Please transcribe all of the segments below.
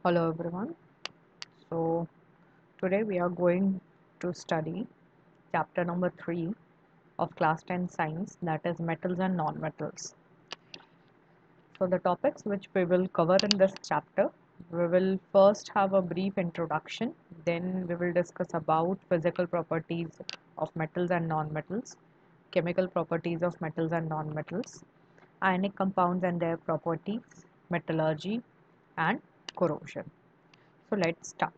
Hello everyone. So today we are going to study chapter number 3 of class 10 science, that is metals and non-metals. So the topics which we will cover in this chapter, we will first have a brief introduction, then we will discuss about physical properties of metals and non-metals, chemical properties of metals and non-metals, ionic compounds and their properties, metallurgy and corrosion. So let's start.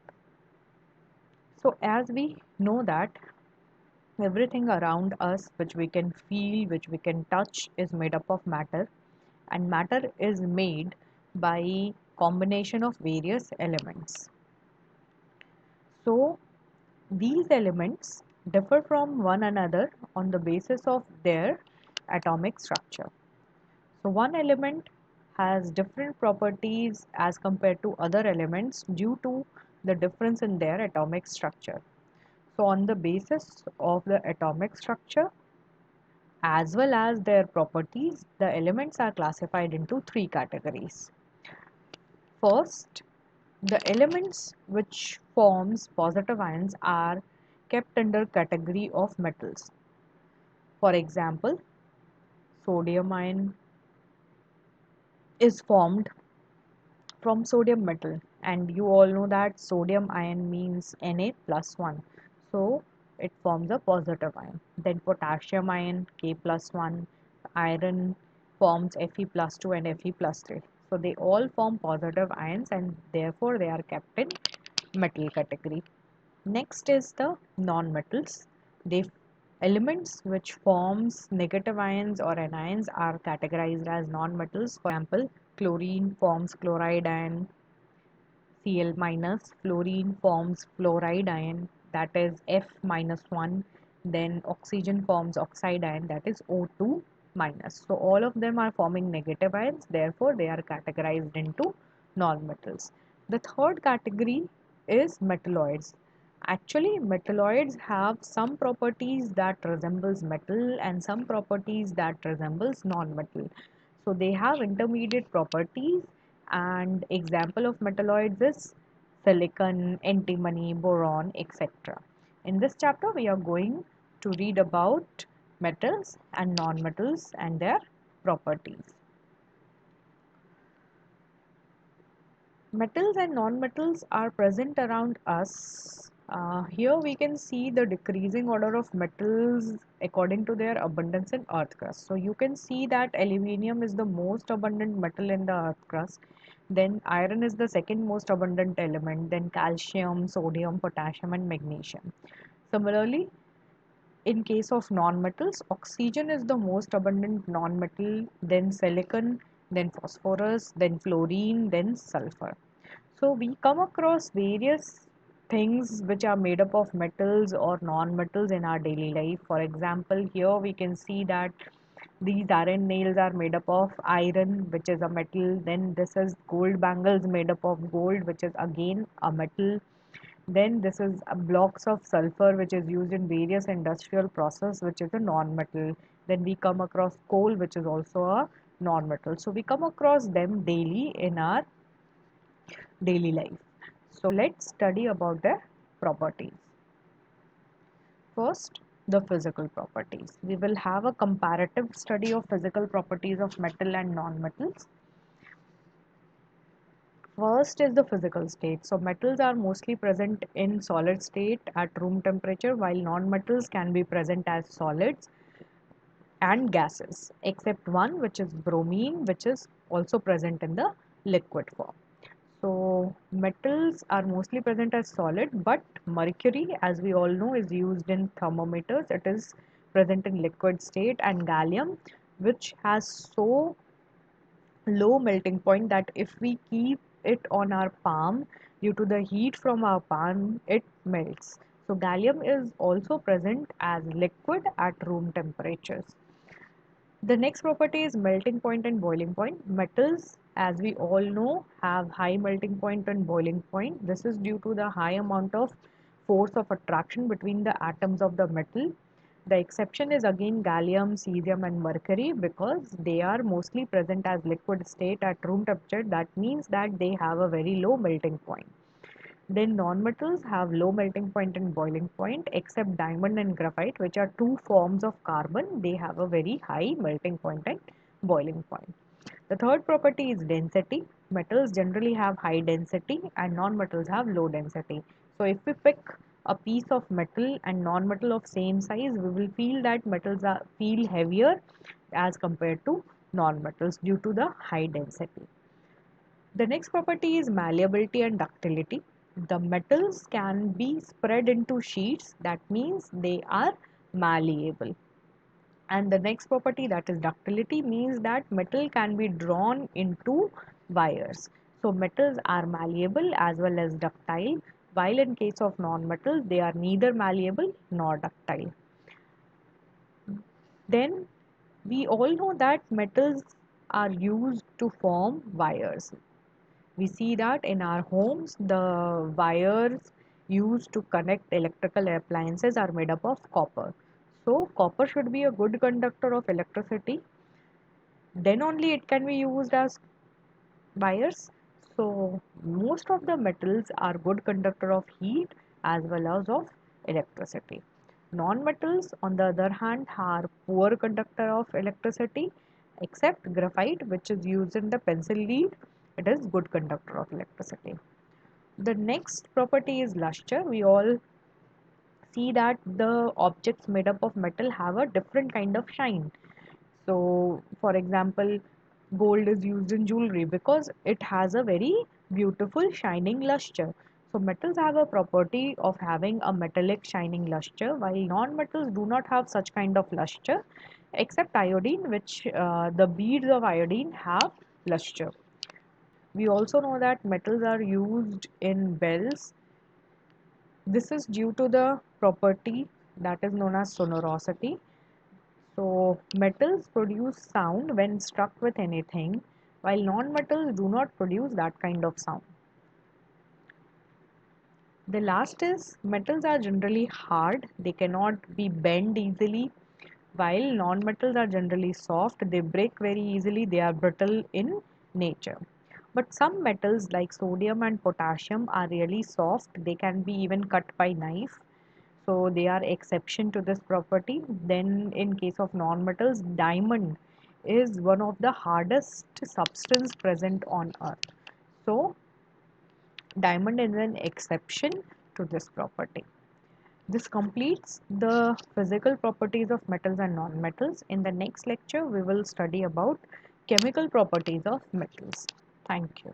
So as we know that everything around us which we can feel, which we can touch is made up of matter, and matter is made by combination of various elements. So these elements differ from one another on the basis of their atomic structure. So one element has different properties as compared to other elements due to the difference in their atomic structure. So on the basis of the atomic structure as well as their properties, the elements are classified into three categories. First, the elements which forms positive ions are kept under category of metals. For example, sodium ion is formed from sodium metal, and you all know that sodium ion means Na plus 1, so it forms a positive ion. Then potassium ion K plus 1, iron forms Fe plus 2 and Fe plus 3, so they all form positive ions and therefore they are kept in metal category. Next is the non-metals. They elements which forms negative ions or anions are categorized as non-metals. For example, chlorine forms chloride ion, Cl minus, fluorine forms fluoride ion, that is F minus 1, then oxygen forms oxide ion, that is O2 minus. So all of them are forming negative ions, therefore they are categorized into non-metals. The third category is metalloids. Actually, metalloids have some properties that resembles metal and some properties that resembles non-metal. So they have intermediate properties, and example of metalloids is silicon, antimony, boron, etc. In this chapter, we are going to read about metals and non-metals and their properties. Metals and non-metals are present around us. Here we can see the decreasing order of metals according to their abundance in earth crust. So you can see that aluminium is the most abundant metal in the earth crust. Then iron is the second most abundant element. Then calcium, sodium, potassium and magnesium. Similarly, in case of non-metals, oxygen is the most abundant non-metal, then silicon, then phosphorus, then fluorine, then sulfur. So we come across various things which are made up of metals or non-metals in our daily life. For example, here we can see that these iron nails are made up of iron, which is a metal. Then this is gold bangles made up of gold, which is again a metal. Then this is blocks of sulfur which is used in various industrial process, which is a non-metal. Then we come across coal, which is also a non-metal. So we come across them daily in our daily life. So let's study about their properties. First, the physical properties. We will have a comparative study of physical properties of metal and non-metals. First is the physical state. So metals are mostly present in solid state at room temperature, while non-metals can be present as solids and gases, except one, which is bromine, which is also present in the liquid form. So metals are mostly present as solid, but mercury, as we all know, is used in thermometers. It is present in liquid state, and gallium, which has so low melting point that if we keep it on our palm, due to the heat from our palm, it melts. So gallium is also present as liquid at room temperatures. The next property is melting point and boiling point. Metals, as we all know, have high melting point and boiling point. This is due to the high amount of force of attraction between the atoms of the metal. The exception is again gallium, cesium, and mercury because they are mostly present as liquid state at room temperature. That means that they have a very low melting point. Then non-metals have low melting point and boiling point, except diamond and graphite, which are two forms of carbon. They have a very high melting point and boiling point. The third property is density. Metals generally have high density and non-metals have low density. So if we pick a piece of metal and non-metal of same size, we will feel that metals feel heavier as compared to non-metals due to the high density. The next property is malleability and ductility. The metals can be spread into sheets, that means they are malleable. And the next property, that is ductility, means that metal can be drawn into wires. So metals are malleable as well as ductile, while in case of non-metals, they are neither malleable nor ductile. Then we all know that metals are used to form wires. We see that in our homes, the wires used to connect electrical appliances are made up of copper. So copper should be a good conductor of electricity. Then only it can be used as wires. So most of the metals are good conductor of heat as well as of electricity. Non-metals, on the other hand, are poor conductor of electricity, except graphite, which is used in the pencil lead. It is good conductor of electricity. The next property is luster. We all see that the objects made up of metal have a different kind of shine. So, for example, gold is used in jewelry because it has a very beautiful shining luster. So, metals have a property of having a metallic shining luster, while non-metals do not have such kind of luster, except iodine, which the beads of iodine have luster. We also know that metals are used in bells. This is due to the property that is known as sonorosity. So, metals produce sound when struck with anything, while non-metals do not produce that kind of sound. The last is metals are generally hard, they cannot be bent easily, while non-metals are generally soft, they break very easily, they are brittle in nature. But some metals like sodium and potassium are really soft, they can be even cut by knife. So they are exception to this property. Then in case of non-metals, diamond is one of the hardest substance present on earth. So diamond is an exception to this property. This completes the physical properties of metals and non-metals. In the next lecture, we will study about chemical properties of metals. Thank you.